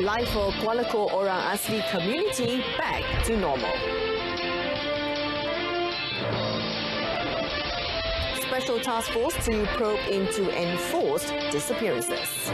Life for Kuala Ko Orang Asli community back to normal. Special task force to probe into enforced disappearances.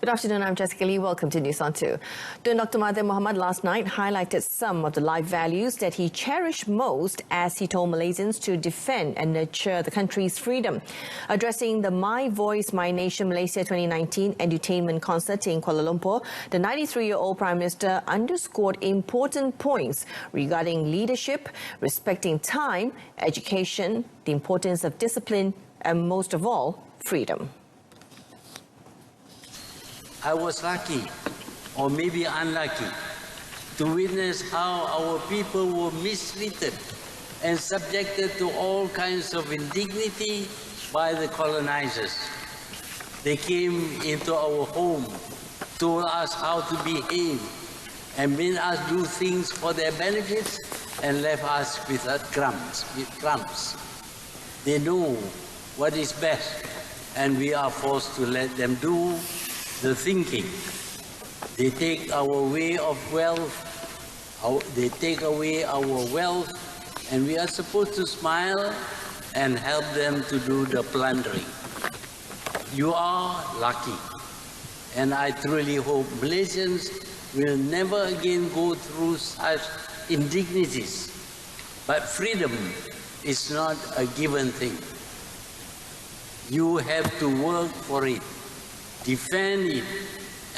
Good afternoon, I'm Jessica Lee. Welcome to News on 2. Tun Dr. Mahathir Mohamad last night highlighted some of the life values that he cherished most as he told Malaysians to defend and nurture the country's freedom. Addressing the My Voice, My Nation Malaysia 2019 edutainment concert in Kuala Lumpur, the 93-year-old Prime Minister underscored important points regarding leadership, respecting time, education, the importance of discipline, and most of all, freedom. I was lucky, or maybe unlucky, to witness how our people were mistreated and subjected to all kinds of indignity by the colonizers. They came into our home, told us how to behave, and made us do things for their benefits and left us with crumbs. They know what is best, and we are forced to let them do the thinking. They take our way of wealth, they take away our wealth, and we are supposed to smile and help them to do the plundering. You are lucky, and I truly hope Malaysians will never again go through such indignities. But freedom is not a given thing. You have to work for it, defend it,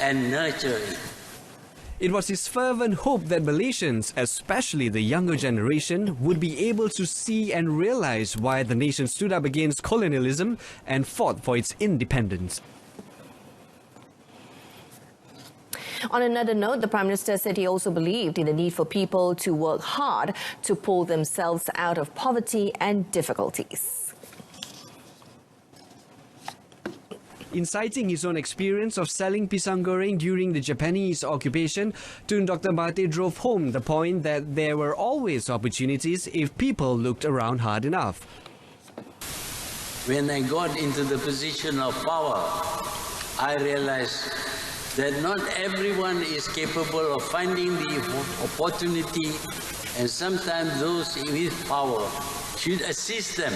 and nurture it. It was his fervent hope that Malaysians, especially the younger generation, would be able to see and realize why the nation stood up against colonialism and fought for its independence. On another note, the Prime Minister said he also believed in the need for people to work hard to pull themselves out of poverty and difficulties. Inciting his own experience of selling pisang goreng during the Japanese occupation, Tun Dr. Mahathir drove home the point that there were always opportunities if people looked around hard enough. When I got into the position of power, I realized that not everyone is capable of finding the opportunity, and sometimes those with power should assist them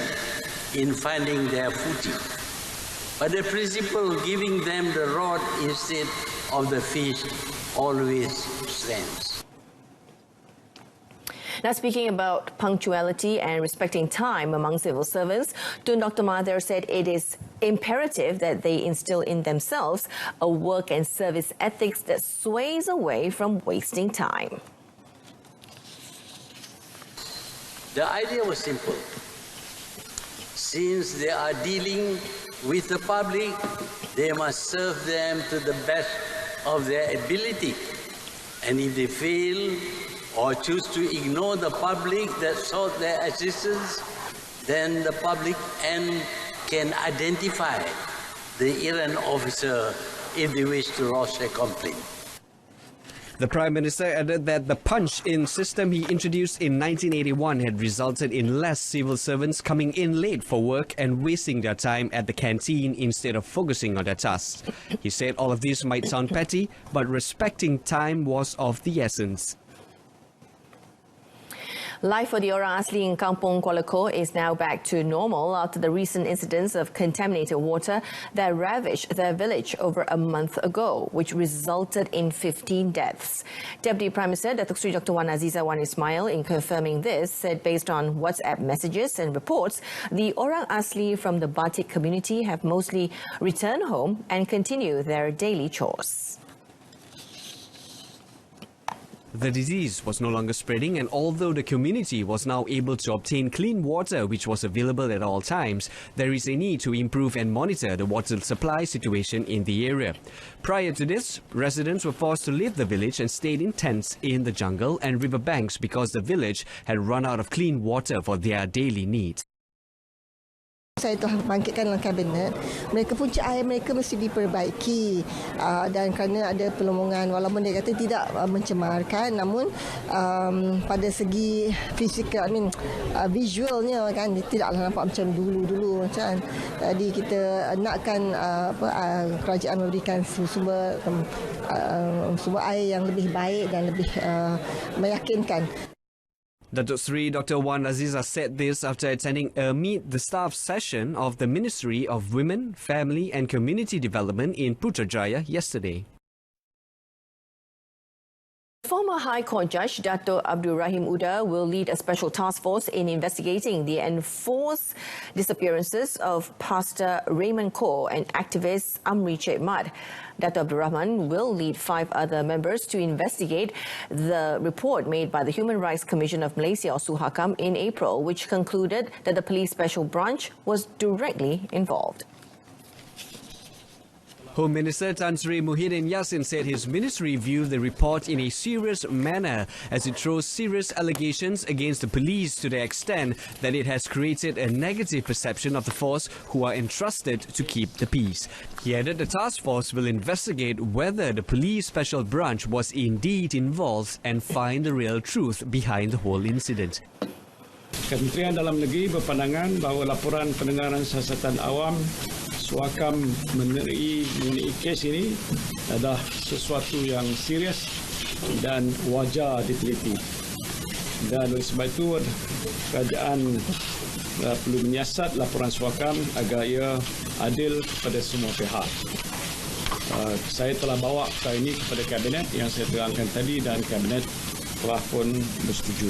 in finding their footing. But the principle of giving them the rod instead of the fish always stands. Now, speaking about punctuality and respecting time among civil servants, Tun Dr. Mahathir said it is imperative that they instill in themselves a work and service ethics that sways away from wasting time. The idea was simple. Since they are dealing with the public, they must serve them to the best of their ability. And if they fail or choose to ignore the public that sought their assistance, then the public can identify the errant officer if they wish to lodge a complaint. The Prime Minister added that the punch-in system he introduced in 1981 had resulted in less civil servants coming in late for work and wasting their time at the canteen instead of focusing on their tasks. He said all of this might sound petty, but respecting time was of the essence. Life for the Orang Asli in Kampung Kuala Ko is now back to normal after the recent incidents of contaminated water that ravaged their village over a month ago, which resulted in 15 deaths. Deputy Prime Minister Datuk Seri Dr. Wan Azizah Wan Ismail, in confirming this, said based on WhatsApp messages and reports, the Orang Asli from the Batik community have mostly returned home and continue their daily chores. The disease was no longer spreading, and although the community was now able to obtain clean water which was available at all times, there is a need to improve and monitor the water supply situation in the area. Prior to this, residents were forced to leave the village and stayed in tents in the jungle and riverbanks because the village had run out of clean water for their daily needs. Saya telah bangkitkan dalam kabinet, mereka punca air mereka mesti diperbaiki dan kerana ada pelomongan walaupun dia kata tidak mencemarkan, namun pada segi fizikal, visualnya kan tidaklah nampak macam dulu kan. Jadi kita nakkan kerajaan memberikan sumber air yang lebih baik dan lebih meyakinkan. Datuk Seri Dr. Wan Aziza said this after attending a Meet the Staff session of the Ministry of Women, Family and Community Development in Putrajaya yesterday. Former High Court Judge Dato' Abdul Rahim Uda will lead a special task force in investigating the enforced disappearances of Pastor Raymond Kaur and activist Amri Cik Mat. Dato' Abdul Rahman will lead 5 other members to investigate the report made by the Human Rights Commission of Malaysia or Suhakam in April, which concluded that the police special branch was directly involved. Home Minister Tan Sri Muhyiddin Yassin said his ministry viewed the report in a serious manner as it throws serious allegations against the police to the extent that it has created a negative perception of the force who are entrusted to keep the peace. He added the task force will investigate whether the police special branch was indeed involved and find the real truth behind the whole incident. Kementerian Dalam Negeri berpandangan bahawa laporan pendengaran siasatan awam Suhakam mengenai kes ini adalah sesuatu yang serius dan wajar diteliti. Dan oleh sebab itu kerajaan perlu menyiasat laporan Suhakam agar ia adil kepada semua pihak. Saya telah bawa perkara ini kepada Kabinet yang saya terangkan tadi dan Kabinet telah pun bersetuju.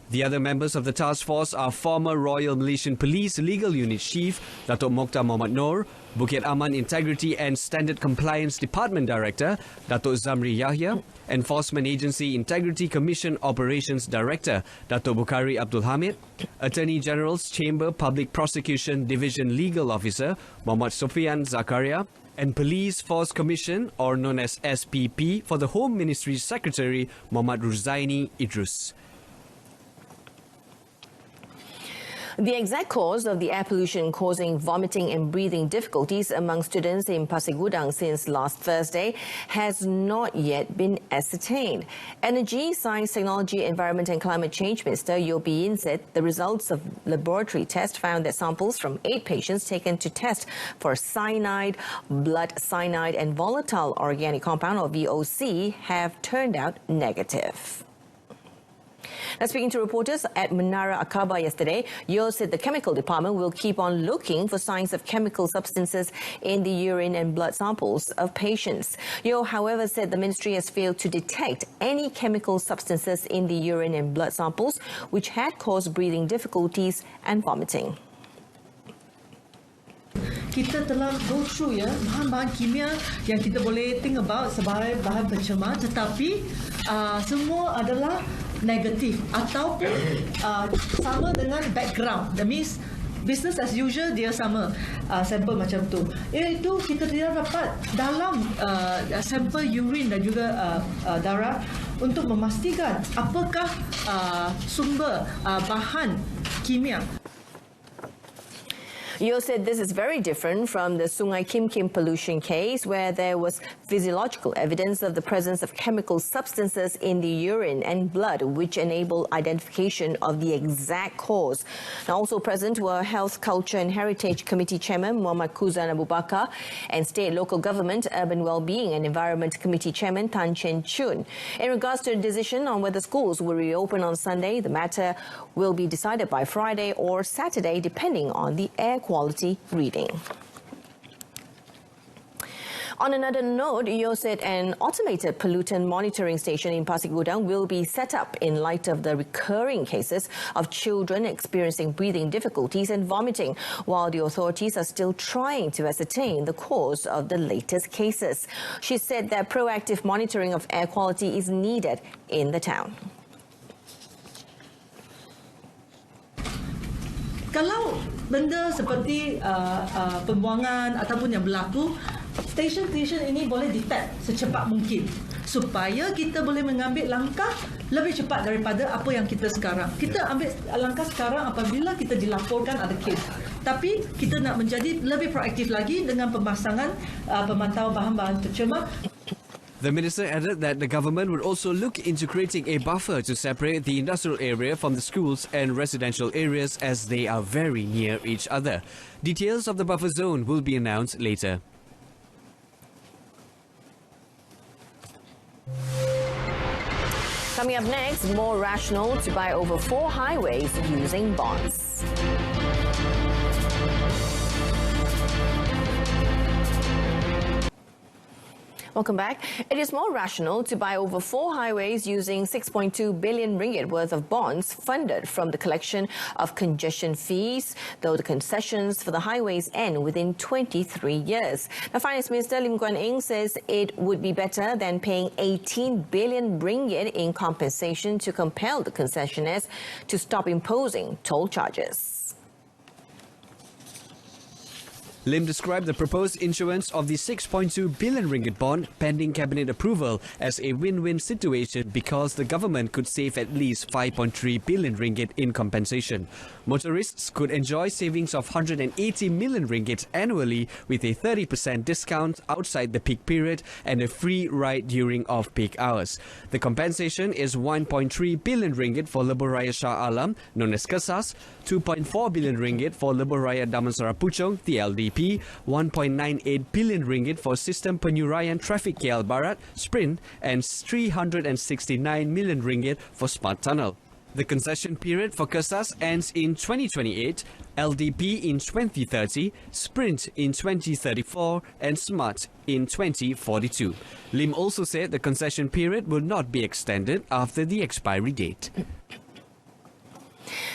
The other members of the task force are former Royal Malaysian Police Legal Unit Chief Datuk Mokhtar Mohamad Noor, Bukit Aman Integrity and Standard Compliance Department Director Datuk Zamri Yahya, Enforcement Agency Integrity Commission Operations Director Datuk Bukhari Abdul Hamid, Attorney General's Chamber Public Prosecution Division Legal Officer Muhammad Sofian Zakaria, and Police Force Commission, or known as SPP, for the Home Ministry Secretary Muhammad Ruzaini Idrus. The exact cause of the air pollution causing vomiting and breathing difficulties among students in Pasir Gudang since last Thursday has not yet been ascertained. Energy, Science, Technology, Environment and Climate Change Minister Yeo Bee Yin said the results of laboratory tests found that samples from 8 patients taken to test for cyanide, blood cyanide and volatile organic compound or VOC have turned out negative. Now, speaking to reporters at Menara Akaba yesterday, Yeo said the chemical department will keep on looking for signs of chemical substances in the urine and blood samples of patients. Yeo, however, said the ministry has failed to detect any chemical substances in the urine and blood samples which had caused breathing difficulties and vomiting. Kita telah go through bahan-bahan kimia yang kita boleh think about sebagai bahan pencemar, tetapi semua adalah negatif ataupun sama dengan background. That means business as usual, dia sama sampel macam tu. Iaitu kita tidak dapat dalam sampel urine dan juga darah untuk memastikan apakah sumber bahan kimia. Yeo said this is very different from the Sungai Kim Kim pollution case where there was physiological evidence of the presence of chemical substances in the urine and blood which enable identification of the exact cause. Now also present were Health, Culture and Heritage Committee Chairman Muhammad Kuzan Abu Bakar and State Local Government, Urban Wellbeing and Environment Committee Chairman Tan Chen Chun. In regards to the decision on whether schools will reopen on Sunday, the matter will be decided by Friday or Saturday depending on the air quality reading. On another note, Yeo said an automated pollutant monitoring station in Pasir Gudang will be set up in light of the recurring cases of children experiencing breathing difficulties and vomiting, while the authorities are still trying to ascertain the cause of the latest cases. She said that proactive monitoring of air quality is needed in the town. Kalau benda seperti pembuangan ataupun yang berlaku, stesen ini boleh detect secepat mungkin. supaya kita boleh mengambil langkah lebih cepat daripada apa yang kita sekarang. Kita ambil langkah sekarang apabila kita dilaporkan ada kes. Tapi kita nak menjadi lebih proaktif lagi dengan pemasangan pemantau bahan-bahan tercemar. The minister added that the government would also look into creating a buffer to separate the industrial area from the schools and residential areas as they are very near each other. Details of the buffer zone will be announced later. Coming up next, more rational to buy over 4 highways using bonds. Welcome back. It is more rational to buy over 4 highways using 6.2 billion ringgit worth of bonds funded from the collection of congestion fees, though the concessions for the highways end within 23 years. Now, Finance Minister Lim Guan Eng says it would be better than paying 18 billion ringgit in compensation to compel the concessionaires to stop imposing toll charges. Lim described the proposed issuance of the 6.2 billion ringgit bond pending cabinet approval as a win-win situation because the government could save at least 5.3 billion ringgit in compensation. Motorists could enjoy savings of 180 million ringgit annually with a 30% discount outside the peak period and a free ride during off-peak hours. The compensation is 1.3 billion ringgit for Lebuh Raya Shah Alam, known as Kesas, 2.4 billion ringgit for Lebuh Raya Damansara Puchong, the LDP, 1.98 billion ringgit for Sistem Penyurayan Trafik KL Barat, Sprint, and 369 million ringgit for Smart Tunnel. The concession period for Kesas ends in 2028, LDP in 2030, Sprint in 2034, and Smart in 2042. Lim also said the concession period will not be extended after the expiry date.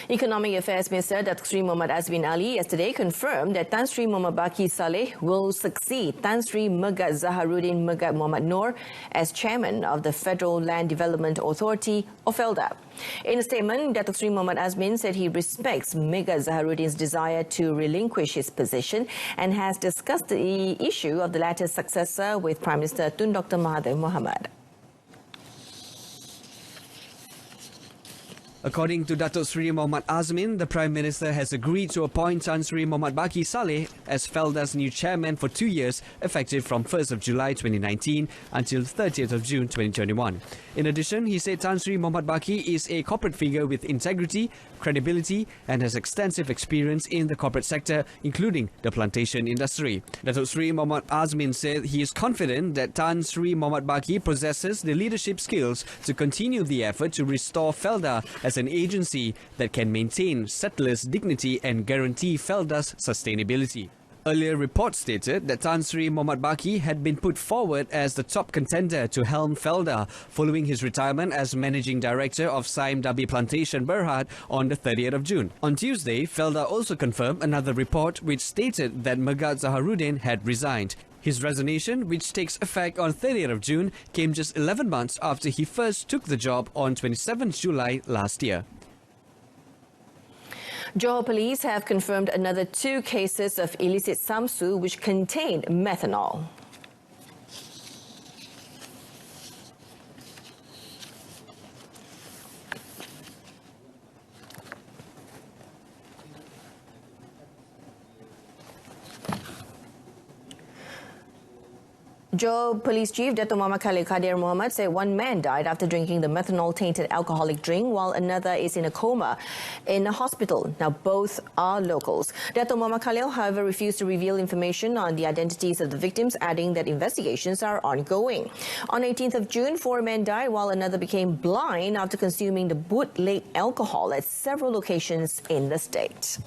Economic Affairs Minister Datuk Seri Muhammad Azmin Ali yesterday confirmed that Tan Sri Muhammad Baqi Saleh will succeed Tan Sri Megat Zaharuddin Megat Muhammad Noor as chairman of the Federal Land Development Authority, or FLDA. In a statement, Datuk Seri Muhammad Azmin said he respects Megat Zaharuddin's desire to relinquish his position and has discussed the issue of the latter's successor with Prime Minister Tun Dr. Mahathir Mohamad. According to Datuk Seri Muhammad Azmin, the Prime Minister has agreed to appoint Tan Sri Muhammad Baqi Saleh as FLDA's new chairman for 2 years, effective from 1st of July 2019 until 30th of June 2021. In addition, he said Tan Sri Muhammad Baqi is a corporate figure with integrity, credibility and has extensive experience in the corporate sector, including the plantation industry. Datuk Seri Muhammad Azmin said he is confident that Tan Sri Muhammad Baqi possesses the leadership skills to continue the effort to restore FLDA as an agency that can maintain settlers' dignity and guarantee FLDA's sustainability. Earlier reports stated that Tan Sri Muhammad Baqi had been put forward as the top contender to helm FLDA following his retirement as managing director of Saim Dabi Plantation Berhad on the 30th of June. On Tuesday, FLDA also confirmed another report which stated that Megat Zaharuddin had resigned. His resignation, which takes effect on 30th of June, came just 11 months after he first took the job on 27th July last year. Johor Police have confirmed another 2 cases of illicit samsu which contained methanol. Johor Police Chief Dato' Muhammad Khalil Qadir Muhammad said 1 man died after drinking the methanol-tainted alcoholic drink while another is in a coma in a hospital. Now, both are locals. Dato' Muhammad Khalil, however, refused to reveal information on the identities of the victims, adding that investigations are ongoing. On 18th of June, 4 men died while another became blind after consuming the bootleg alcohol at several locations in the state.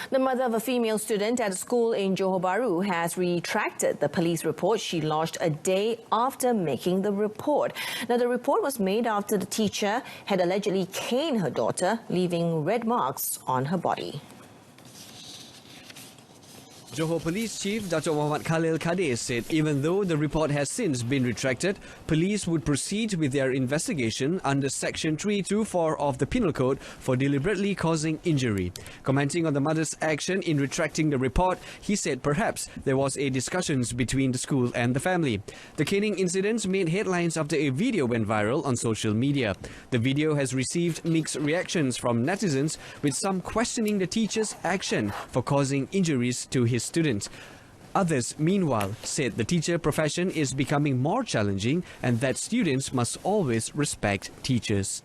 The mother of a female student at a school in Johor Bahru has retracted the police report she lodged a day after making the report. Now, the report was made after the teacher had allegedly caned her daughter, leaving red marks on her body. Johor Police Chief Dato' Muhammad Khalil Kadir said even though the report has since been retracted, police would proceed with their investigation under Section 324 of the Penal Code for deliberately causing injury. Commenting on the mother's action in retracting the report, he said perhaps there was a discussions between the school and the family. The caning incident made headlines after a video went viral on social media. The video has received mixed reactions from netizens, with some questioning the teacher's action for causing injuries to his students. Others, meanwhile, said the teacher profession is becoming more challenging and that students must always respect teachers.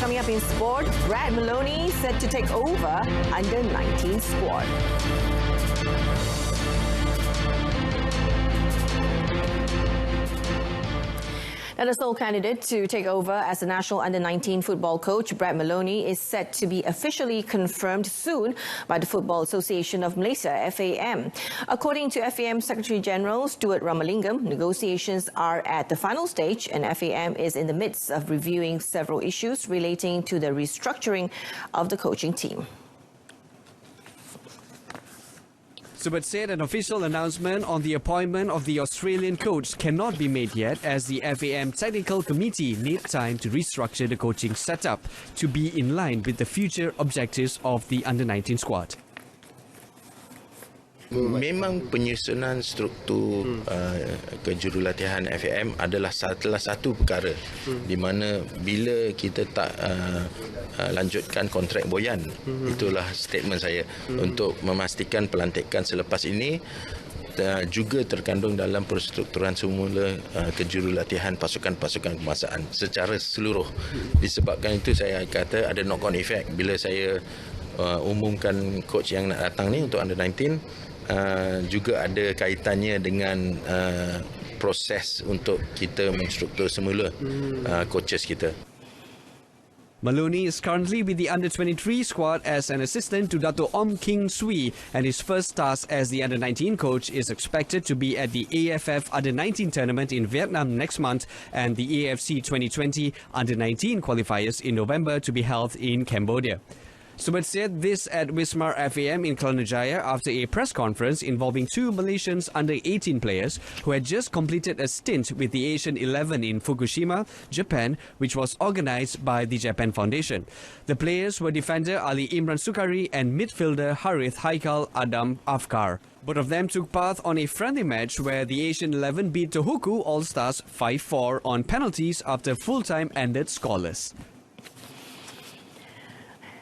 Coming up in sport, Brad Maloney set to take over under-19 squad. Now, the sole candidate to take over as the national under-19 football coach, Brad Maloney, is set to be officially confirmed soon by the Football Association of Malaysia, FAM. According to FAM Secretary General Stuart Ramalingam, negotiations are at the final stage and FAM is in the midst of reviewing several issues relating to the restructuring of the coaching team. Subert said an official announcement on the appointment of the Australian coach cannot be made yet as the FAM Technical Committee need time to restructure the coaching setup to be in line with the future objectives of the under-19 squad. Memang penyusunan struktur kejurulatihan FAM adalah salah satu perkara di mana bila kita tak lanjutkan kontrak Boyan, itulah statement saya untuk memastikan pelantikan selepas ini juga terkandung dalam perstrukturan semula kejurulatihan pasukan-pasukan kebangsaan secara seluruh. Disebabkan itu saya kata ada knock-on effect bila saya umumkan coach yang nak datang ni untuk under-19. Juga ada kaitannya dengan proses untuk kita menstruktur semula coaches kita. Maloney is currently with the under-23 squad as an assistant to Dato' Om King Swee, and his first task as the under-19 coach is expected to be at the AFF Under-19 tournament in Vietnam next month and the AFC 2020 Under-19 qualifiers in November to be held in Cambodia. Subert said this at Wismar FAM in Kelana Jaya after a press conference involving two Malaysians under-18 players who had just completed a stint with the Asian 11 in Fukushima, Japan, which was organised by the Japan Foundation. The players were defender Ali Imran Sukari and midfielder Harith Haikal Adam Afkar. Both of them took part on a friendly match where the Asian 11 beat Tohoku All-Stars 5-4 on penalties after full-time ended scoreless.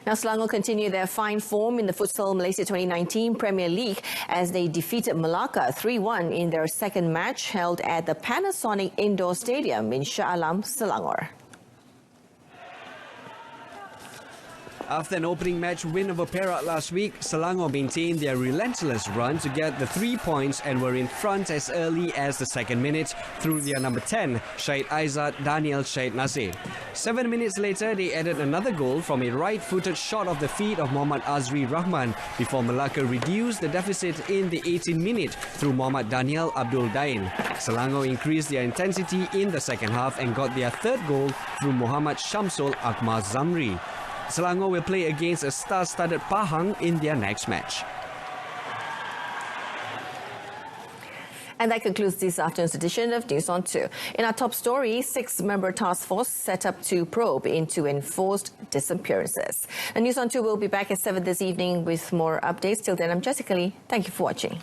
Now, Selangor continue their fine form in the Futsal Malaysia 2019 Premier League as they defeated Melaka 3-1 in their second match held at the Panasonic Indoor Stadium in Shah Alam, Selangor. After an opening match win over Perak last week, Selangor maintained their relentless run to get the 3 points and were in front as early as the second minute through their number 10, Syed Aizat Daniel Syed Nasir. 7 minutes later, they added another goal from a right-footed shot off the feet of Muhammad Azri Rahman before Melaka reduced the deficit in the 18th minute through Muhammad Daniel Abdul Dain. Selangor increased their intensity in the second half and got their third goal through Muhammad Shamsul Akmal Zamri. Selangor will play against a star-studded Pahang in their next match. And that concludes this afternoon's edition of News on 2. In our top story, 6-member task force set up to probe into enforced disappearances. And News on 2 will be back at 7 this evening with more updates. Till then, I'm Jessica Lee. Thank you for watching.